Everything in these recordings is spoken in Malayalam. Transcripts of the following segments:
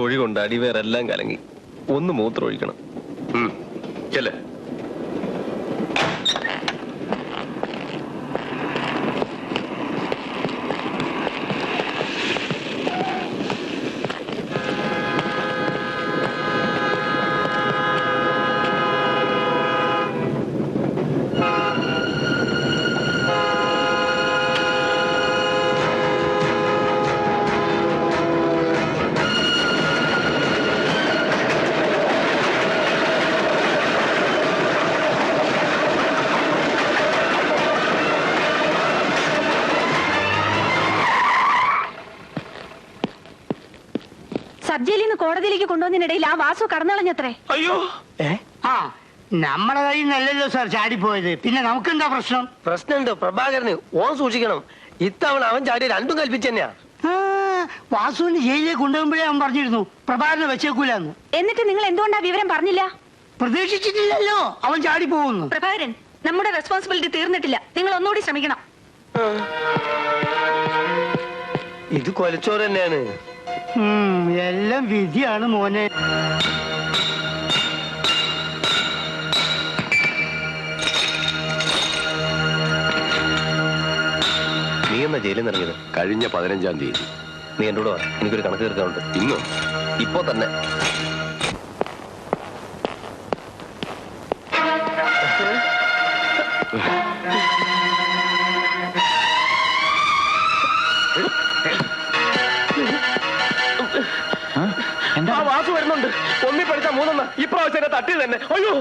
തൊഴി കൊണ്ട് അടിവേരെല്ലാം കലങ്ങി. ഒന്ന് മൂത്രം ഒഴിക്കണം. ചെല്ലേ. സബ്ജയിലിൽ നിന്ന് കോടതിയിലേക്ക് കൊണ്ടുവന്നതിനിടയിൽ ആ വാസു കടന്നളഞ്ഞത്രേ. അയ്യോ, നമ്മളെ കയ്യിൽ നല്ലല്ലോ സാർ ചാടിപ്പോയത്. പിന്നെ നമുക്കെന്താ പ്രശ്നം? പ്രശ്നമുണ്ട് പ്രഭാകരന്. ഓൻ സൂക്ഷിക്കണം. ഇത്തവണ അവൻ ചാടി രണ്ടും കൽപ്പിച്ചു തന്നെയാ. വാസുവിന് ജയിലിലേക്ക് കൊണ്ടുപോകുമ്പോഴേ അവൻ പറഞ്ഞിരുന്നു പ്രഭാകരനെ വെച്ചേക്കൂലെന്ന്. എന്നിട്ട് നിങ്ങൾ എന്തുകൊണ്ടാ വിവരം പറഞ്ഞില്ല? പ്രതീക്ഷിച്ചിട്ടില്ലല്ലോ അവൻ ചാടി പോകുന്നു. പ്രഭാകരൻ, നമ്മുടെ റെസ്പോൺസിബിലിറ്റി തീർന്നിട്ടില്ല. നിങ്ങൾ ഒന്നുകൂടി ശ്രമിക്കണം. ഇത് കൊലച്ചോറ് തന്നെയാണ്. എല്ലാം വിധിയാണ് മോനെ. നീ എന്നാ ജയിലിൽ നിന്ന് ഇറങ്ങിയത്? കഴിഞ്ഞ 15-ാം തീയതി. നീ എന്നോട് പറ, എനിക്കൊരു കണക്ക് തീർക്കാനുണ്ട്. ഇന്നോ? ഇപ്പോ തന്നെ. ആ വാസു വരുന്നുണ്ട്. ഒന്നി പഠിച്ച 3 ഇപ്രാവശ്യം എന്നെ തട്ടി തന്നെ. അയ്യോ,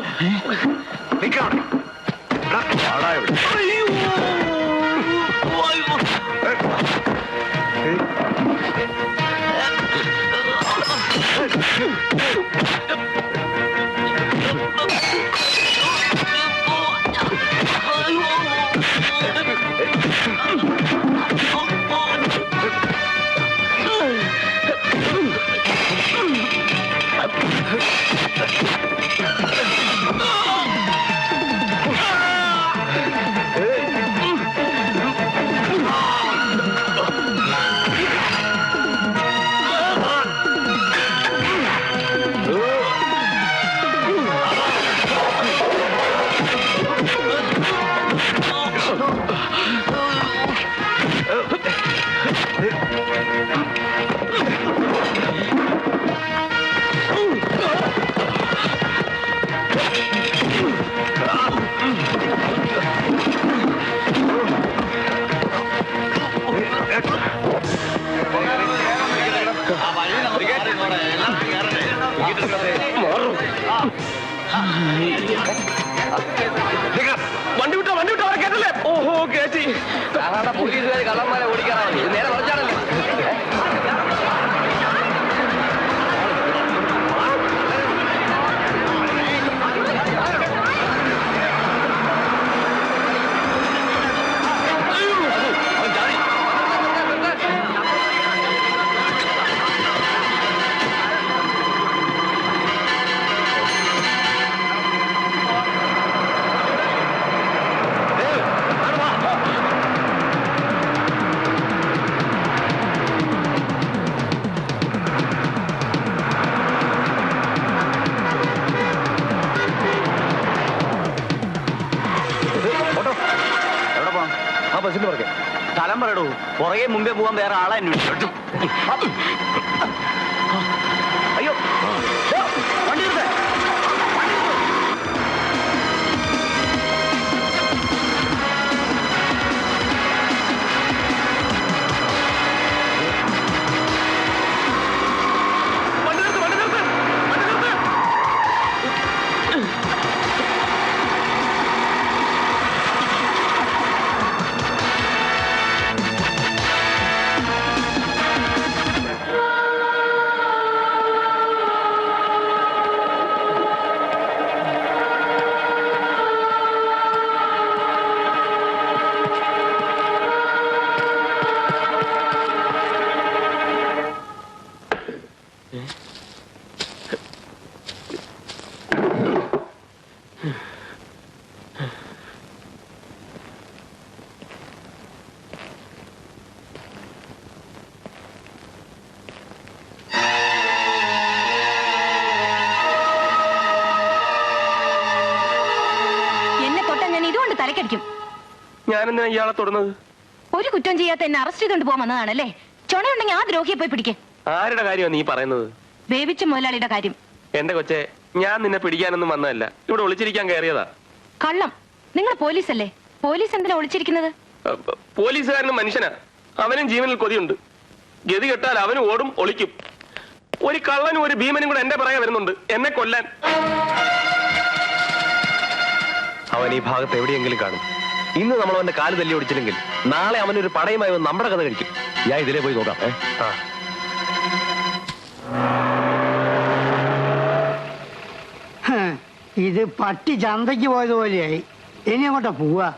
വണ്ടി വിട്ടോ അവരെ കേട്ടല്ലേ? ഓഹോ, കേട്ടി. പോലീസുകാർ കള്ളന്മാരെ ഓടിക്കാറാണ്. നേരെ പറഞ്ഞാണല്ലോ. സ്ഥലം പറയടൂ. പുറകെ മുമ്പേ പോകാൻ വേറെ ആളെ അന്വേഷിച്ചു. അയ്യോ, വണ്ടി എടുത്തേ. തലക്കടിക്കും. ഞാനെന്തിനാ ഇയാളെ തൊടുന്നത്? ഒരു കുറ്റം ചെയ്യാത്ത എന്നെ അറസ്റ്റ് ചെയ്തോണ്ട് പോകാൻ വന്നതാണല്ലേ? ചുണയുണ്ടെങ്കിൽ ആ ദ്രോഹിയെ പോയി പിടിക്കേ. ആരുടെ കാര്യമാണ് നീ പറയുന്നത്? വേവിച്ച മുതലാളിയുടെ കാര്യം. എന്റെ കൊച്ചെ, ഞാൻ നിന്നെ പിടിക്കാനൊന്നും വന്നതല്ല, ഇവിടെ ഒളിച്ചിരിക്കാൻ കയറിയതാ. കള്ളം. നിങ്ങൾ പോലീസല്ലേ? പോലീസ് എന്തിനാ ഒളിച്ചിരിക്കുന്നത്? പോലീസുകാരനും മനുഷ്യനാ, അവനും ജീവനിൽ കൊതിയുണ്ട്. ഗതി കെട്ടാൽ അവനും ഓടും, ഒളിക്കും. ഒരു കള്ളനും ഒരു ഭീമനും കൂടെ എന്റെ പുറകെ വരുന്നുണ്ട് എന്നെ കൊല്ലാൻ. അവൻ ഈ ഭാഗത്ത് എവിടെയെങ്കിലും കാണും. ഇന്ന് നമ്മൾ അവന്റെ കാല് തല്ലി ഓടിച്ചില്ലെങ്കിൽ നാളെ അവനൊരു പടയുമായി വന്ന് നമ്മുടെ കഥ കഴിക്കും. ഞാൻ ഇതിലേ പോയി നോക്കാം. ഇത് പട്ടി ചന്തയ്ക്ക് പോയതുപോലെയായി. ഇനി അങ്ങോട്ടാ പോവാ?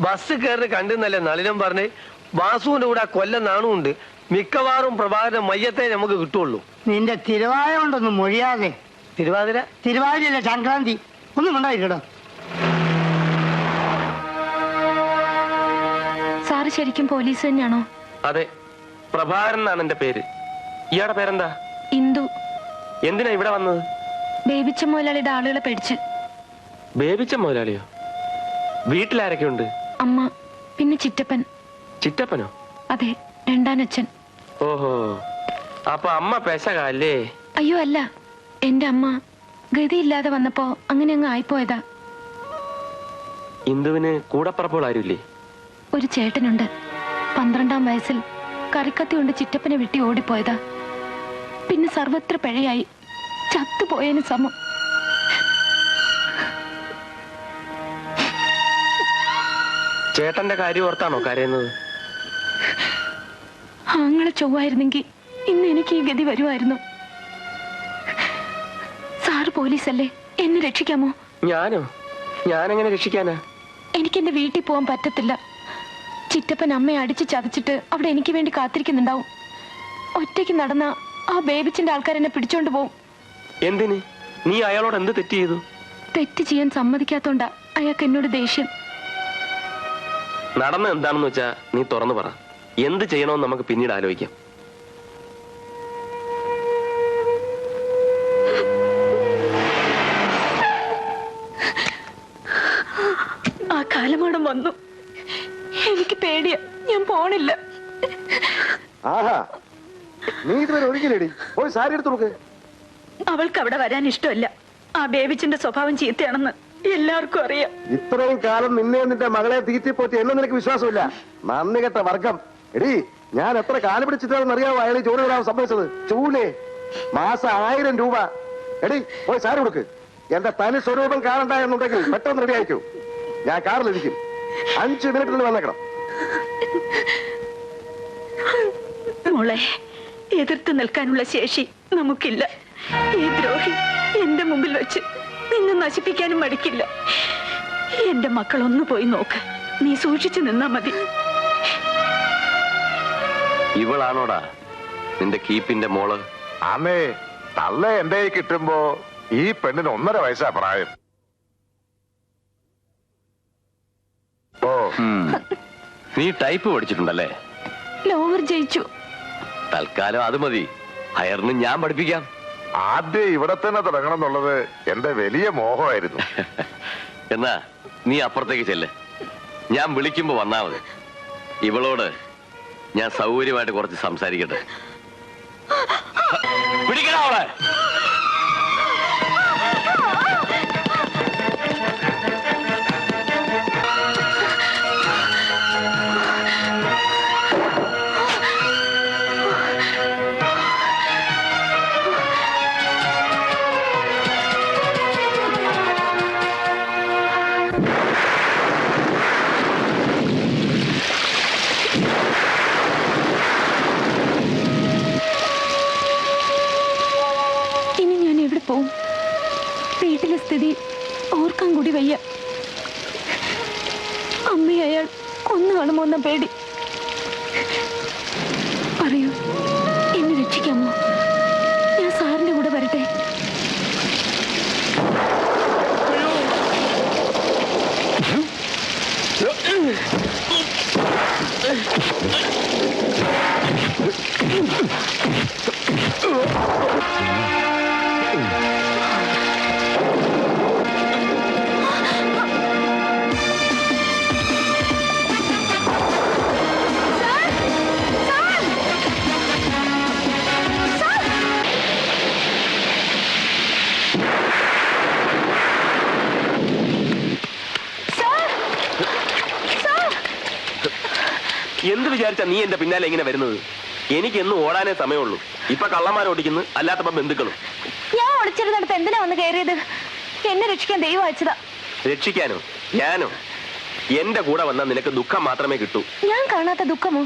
ബസ് കയറി കണ്ടെന്നല്ലേ നളിനം പറഞ്ഞ്. വാസുവിന്റെ കൂടെ ആ കൊല്ലം നാണുണ്ട്. മിക്കവാറും പ്രഭാകരൻ മയ്യത്തെ നമുക്ക് കിട്ടുള്ളൂ. നിന്റെ തിരുവായ കൊണ്ടൊന്നും മൊഴിയാതെ. തിരുവാതിര തിരുവാതിരല്ല, സംക്രാന്തി. ഒന്നും ഉണ്ടായിട്ടോ. സാറ് ശരിക്കും പോലീസ് തന്നെയാണോ? അതെ, പ്രഭാകരൻ എന്നാണ് എന്റെ പേര്. ഇയാളുടെ പേരെന്താ? ഇന്ദു. എന്തിനാ ഇവിടെ വന്നത്? ബേബിച്ച മുതലാളിയുടെ ആളുകളെ പേടിച്ച്. ബേബിച്ച മുതലാളിയോ? വീട്ടിലാരൊക്കെ ഉണ്ട്? അമ്മ, പിന്നെ ചിറ്റപ്പൻ. ചിറ്റപ്പനോ? അതെ, രണ്ടാനച്ഛൻ. ഓഹോ, അപ്പൊ അമ്മ പെശകല്ലേ? അയ്യോ അല്ല, എന്റെ അമ്മ ഗതിയില്ലാതെ വന്നപ്പോ അങ്ങനെ അങ്ങ് ആയിപ്പോയതാ. ഇന്ദുവിന് കൂടപ്പറപ്പുകൾ ആരുമില്ലേ? ഒരു ചേട്ടനുണ്ട്. 12-ാം വയസ്സിൽ കറിക്കത്തി കൊണ്ട് ചിറ്റപ്പനെ വെട്ടി ഓടിപ്പോയതാ. പിന്നെ സർവത്ര പിഴയായി, ചത്തുപോയതിന് സമം. ചേട്ടന്റെ കാര്യം ഓർത്താണോ കരയുന്നത്? ആങ്ങളെ ചൊവ്വായിരുന്നെങ്കിൽ ഇന്ന് എനിക്ക് ഈ ഗതി വരുമായിരുന്നു. സാറ് പോലീസല്ലേ, എന്നെ രക്ഷിക്കാമോ? ഞാനോ? ഞാനെങ്ങനെ രക്ഷിക്കാനാ? എനിക്ക് എന്റെ വീട്ടിൽ പോകാൻ പറ്റത്തില്ല. ചിറ്റപ്പൻ അമ്മയെ അടിച്ച് ചതച്ചിട്ട് അവിടെ എനിക്ക് വേണ്ടി കാത്തിരിക്കുന്നുണ്ടാവും. ഒറ്റയ്ക്ക് നടന്ന ആ ബേബിച്ചിന്റെ ആൾക്കാരെന്നെ പിടിച്ചോണ്ട് പോവും. എന്തിന്? നീ അയാളോട് എന്ത് തെറ്റ് ചെയ്തു? തെറ്റ് ചെയ്യാൻ സമ്മതിക്കാത്തോണ്ടാ അയാൾക്ക് എന്നോട് ദേഷ്യം. നടന്ന എന്താണെന്ന് വെച്ചാ നീ തുറന്നു പറ. എന്ത് ചെയ്യണമെന്ന് നമുക്ക് പിന്നീട് ആലോചിക്കാം. ആ കാലമാടം വന്നു. എനിക്ക് പേടിയാ, ഞാൻ പോണില്ല. ആഹാ, നീ ഇതുവരെ ഒഴുകില്ലേടി? പോയി സാരി എടുത്തു നോക്ക്. അവൾക്ക് അവിടെ വരാൻ ഇഷ്ടമല്ല. ആ ബേബിച്ചിന്റെ സ്വഭാവം ചീത്തയാണെന്ന് എല്ലാവർക്കും അറിയാം. ഇത്രയും കാലം നിന്നെ നിന്റെ മകളെ തീറ്റിപ്പോറ്റി എന്നെ നിനക്ക് വിശ്വാസമില്ല. നന്ദി കെട്ട വർഗം. എടി, ഞാൻ എത്ര കാല് പിടിച്ചിട്ടാണെന്ന് അറിയാവോ അയാൾ ജോലി വരാൻ സംഭവിച്ചത്? ചൂലേ, മാസം 1000 രൂപ. എടി, പോയി സാരി കൊടുക്ക്. എന്റെ തനി സ്വരൂപം കാണണ്ട എന്നുണ്ടെങ്കിൽ പെട്ടെന്ന് റെഡി ആയിക്കൂ. ഞാൻ കാറിലിരിക്കും. 5 മിനിറ്റിൽ വന്നേക്കണം. മോളെ, എതിർത്ത് നിൽക്കാനുള്ള ശേഷി നമുക്കില്ല. ഈ ദ്രോഹി എന്റെ മുമ്പിൽ വെച്ച് നിന്നെ നശിപ്പിക്കാനും മടിക്കില്ല. എന്റെ മക്കൾ ഒന്ന് പോയി നോക്ക്. നീ സൂക്ഷിച്ചു നിന്നാ മതി. ഇവളാണോടാ നിന്റെ കീപ്പിന്റെ മോള്? അമ്മേ, തള്ള എന്റെ കിട്ടുമ്പോ ഈ പെണ്ണിന് 1.5 വയസ്സാ പ്രായം. ഓ, നീ ടൈപ്പ് പഠിച്ചിട്ടുണ്ടല്ലേ? ലോവർ ജയിച്ചു. തൽക്കാലം അത് മതി. ഹയറിന് ഞാൻ പഠിപ്പിക്കാം. ആദ്യം ഇവിടെ തന്നെ തുടങ്ങണം എന്നുള്ളത് എന്റെ വലിയ മോഹമായിരുന്നു. എന്നാ നീ അപ്പുറത്തേക്ക് ചെല്ല്. ഞാൻ വിളിക്കുമ്പോ വന്നാ മതി. ഇവളോട് ഞാൻ സൗകര്യമായിട്ട് കുറച്ച് സംസാരിക്കട്ടെ. പിടിക്കണ അവളെ. പോവും. വീട്ടിലെ സ്ഥിതി ഓർക്കാൻ കൂടി വയ്യ. അമ്മയെ അയാൾ കൊന്നു കാണുമോ എന്ന പേടി. പറയൂ, എന്നെ രക്ഷിക്കാമോ? ഞാൻ സാറിന്റെ കൂടെ വരട്ടെ? എന്ത് വിചാരിച്ചാ നീ എന്റെ പിന്നാലെ ഇങ്ങനെ വരുന്നത്? എനിക്ക് എന്നും ഓടാനേ സമയമുള്ളൂ. ഇപ്പൊ കള്ളന്മാരെ ഓടിക്കുന്നു, അല്ലാത്തപ്പോ ബന്ധുക്കളും. ഞാൻ ഒളിച്ചിരുന്നിടത്ത് എന്തിനാ വന്ന് കയറിയത്? എന്നെ രക്ഷിക്കാൻ ദൈവം അയച്ചതാ. രക്ഷിക്കാനോ? ഞാനോ? എന്റെ കൂടെ വന്നാൽ നിനക്ക് ദുഃഖം മാത്രമേ കിട്ടൂ. ഞാൻ കാണാത്ത ദുഃഖമോ?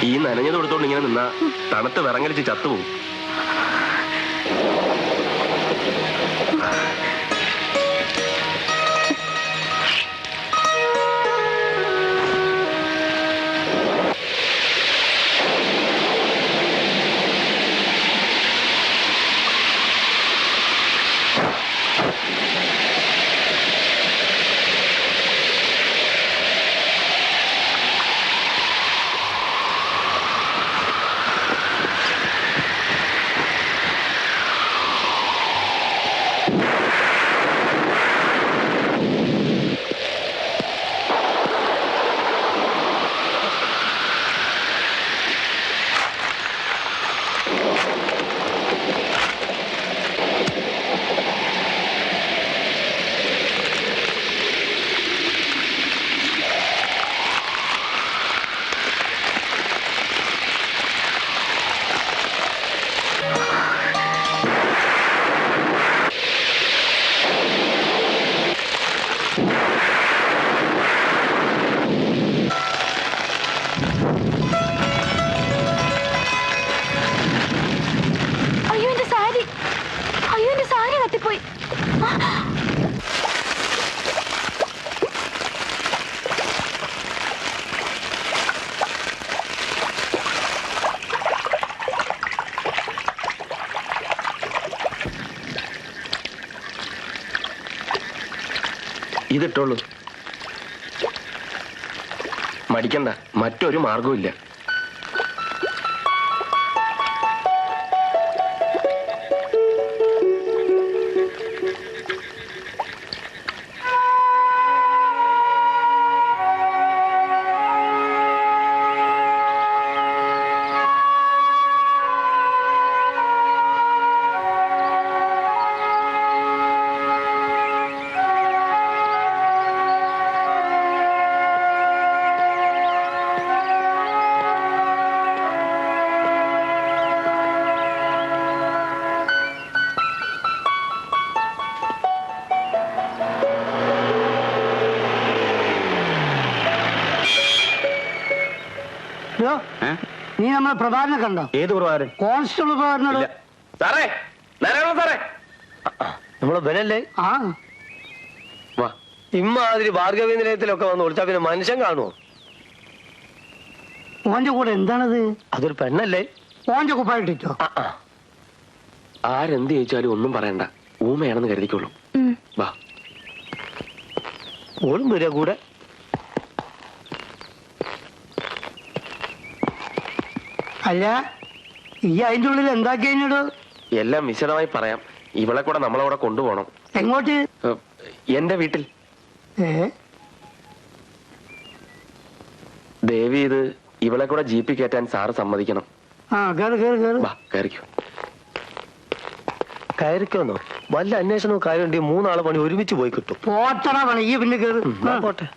ഈ നനഞ്ഞത് കൊടുത്തോണ്ട് ഇങ്ങനെ നിന്നാ തണുത്ത് വിറങ്ങലിച്ച് ചത്തുപോകും. അയ്യോ എന്റെ സാരി! അയ്യോ എന്റെ സാരി കത്തിപ്പോയി! ഇതിട്ടോളൂ. മടിക്കണ്ട, മറ്റൊരു മാർഗവും ഇല്ല. നീ നമ്മളെ പ്രഭാകരനെ കണ്ടോ? ഏത് പ്രഭാകരൻ? കോൺസ്റ്റബിൾ പ്രഭാകരനോട്. സാറേ, നാരായണ സാറേ, നമ്മളെ ബനല്ലേ? ആ വാ. ഇമ്മാതിരി ഭാർഗവീ നിലയത്തിലൊക്കെ വന്ന് വിളിച്ചാ പിന്നെ മനുഷ്യൻ കാണുമോ? ഓന്റെ കൂടെ എന്താണത്? അതൊരു പെണ്ണല്ലേ? ഓന്റെ കുപ്പായിട്ടോ? ആരെന്ത് ചോദിച്ചാലും ഒന്നും പറയണ്ട, ഊമയാണെന്ന് കരുതിക്കോളൂ. വാ. ഓളും വരിക കൂടെ. അല്ല, ഈ അതിന്റെ ഉള്ളിൽ എന്താ കഴിഞ്ഞിടോ? എല്ലാം വിശദമായി പറയാം. ഇവളെ കൂടെ നമ്മളവിടെ കൊണ്ടുപോകണം. എങ്ങോട്ട്? എന്റെ വീട്ടിൽ. ഏ ദേവി, ഇത് ഇവളെ കൂടെ ജീപ്പിൽ കയറ്റാൻ സാറ് സമ്മതിക്കണം. ആ കേറ് കേറ് കേറ്. വാ, കയറിക്കോ. കയറിക്കോന്നോ? വല്ല അന്വേഷണവും കാര്യമുണ്ടെങ്കിൽ മൂന്നാളെ പണി ഒരുമിച്ച് പോയി കിട്ടും. പോട്ടണ പണി, ഈ പിന്നെ കേറ്. ആ. പോട്ടെ.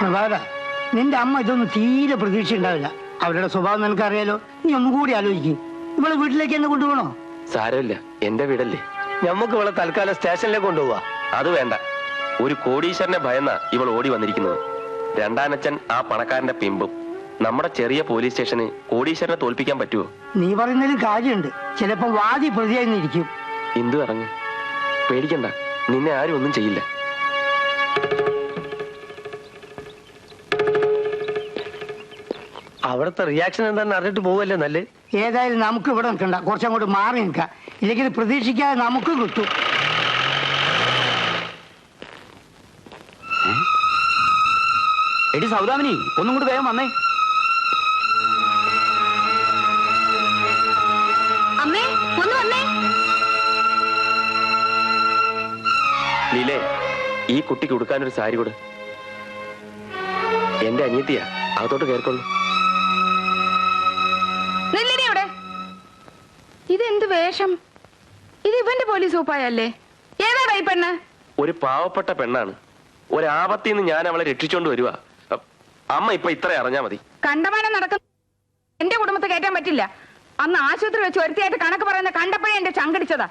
പ്രഭാകര, നിന്റെ അമ്മ ഇതൊന്നും തീരെ പ്രതീക്ഷ ഉണ്ടാവില്ല. അവരുടെ സ്വഭാവം നിനക്കറിയാലോ. നീ ഒന്നും കൂടി ആലോചിക്കും. ഇവളെ വീട്ടിലേക്ക് എന്നെ കൊണ്ടുപോകണോ? സാരമില്ല, എന്റെ വീടല്ലേ. ഞമ്മക്ക് ഇവളെ തൽക്കാലം സ്റ്റേഷനിലേക്ക് കൊണ്ടുപോവാ. അത് വേണ്ട. ഒരു കോടീശ്വരനെ ഭയന്ന ഇവൾ ഓടി വന്നിരിക്കുന്നത്. രണ്ടാനച്ഛൻ ആ പണക്കാരന്റെ പിമ്പും. നമ്മുടെ ചെറിയ പോലീസ് സ്റ്റേഷന് കോടീശ്വരനെ തോൽപ്പിക്കാൻ പറ്റുമോ? നീ പറയുന്നതിൽ കാര്യമുണ്ട്. ചിലപ്പോ വാദി പ്രതിയായിരിക്കും. എന്തു ഇറങ്ങും, പേടിക്കണ്ട. നിന്നെ ആരും ഒന്നും ചെയ്യില്ല. അവിടുത്തെ റിയാക്ഷൻ എന്താണെന്ന് അറിഞ്ഞിട്ട് പോവല്ലേ നല്ലേ. ഏതായാലും നമുക്ക് ഇവിടെ നിൽക്കണ്ട, കുറച്ചങ്ങോട്ട് മാറി നിൽക്കാം. ഇല്ലെങ്കിൽ ഇത് പ്രതീക്ഷിക്കാതെ നമുക്ക് കിട്ടും. എടി സൗദാമിനി, ഒന്നും കൂടി വേഗം വന്നേ. അമ്മേ ഒന്ന് വന്നേ. ലീലേ, ഈ കുട്ടിക്ക് ഉടുക്കാനൊരു സാരി കൊടു. എന്റെ അനിയത്തിയാ, അകത്തോട്ട് കയറിക്കൊള്ളു. നെല്ലിനി അവിടെ. ഇതെന്ത് വേഷം? ഇത് ഇവന്റെ പോലീസ് സൂപ്പായല്ലേ? ഏതാടാ ഈ പെണ്ണ്? ഒരു പാവപ്പെട്ട പെണ്ണാണ്. ഒരാപത്തിന്ന് ഞാൻ അവളെ രക്ഷിച്ചോണ്ട് വരുവാ. അമ്മ ഇപ്പൊ ഇത്ര അറിഞ്ഞാ മതി. കണ്ടമാനം നടക്കുന്ന എന്റെ കുടുംബത്തെ കയറ്റാൻ പറ്റില്ല. അന്ന് ആശുപത്രി വെച്ച് ഒരുത്തിയായിട്ട് കണക്ക് പറയുന്ന കണ്ടപ്പോഴേ എന്റെ ചങ്കടിച്ചതാ.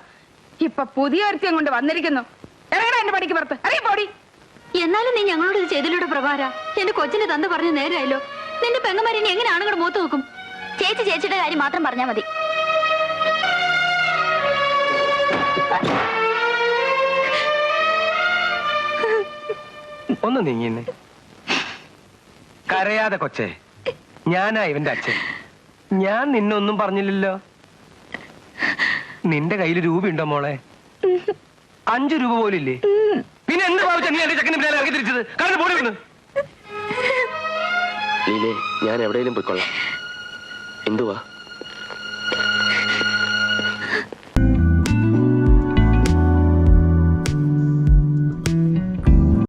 ഇപ്പൊ പുതിയ ഒരുത്തിയും കൊണ്ട് വന്നിരിക്കുന്നു. എവിടെയാ എന്റെ പടിക്ക് പുറത്ത്? അറിയ പോടി. എന്നാലും നീ ഞങ്ങളോട് ഇത് ചെയ്തിലൂടെ പ്രഭാര. എന്റെ കൊച്ചിനെ തന്ന് പറഞ്ഞു നേരായല്ലോ. നിന്റെ പെങ്ങന്മാരിനി എങ്ങനെ ആണുങ്ങളുടെ മുഖത്ത് നോക്കും? ചേച്ചി ചേച്ചിയുടെ കാര്യം മാത്രം പറഞ്ഞാൽ മതി. ഒന്ന് നീങ്ങിന്നെ. കരയാതെ കൊച്ചേ, ഞാനാ ഇവന്റെ അച്ഛൻ. ഞാൻ നിന്നൊന്നും പറഞ്ഞില്ലല്ലോ. നിന്റെ കയ്യിൽ രൂപയുണ്ടോ മോളെ? 5 രൂപ പോലില്ലേ? പിന്നെ എന്ത് ഭാവിച്ച നീ എന്റെ ചെക്കന് പിന്നാലെ ഇറങ്ങി തിരിച്ചത്? കാരണം പോടി വന്ന്. ലീലേ, ഞാൻ എവിടെയെങ്കിലും പോയിക്കൊള്ളാം. എന്തുവാ?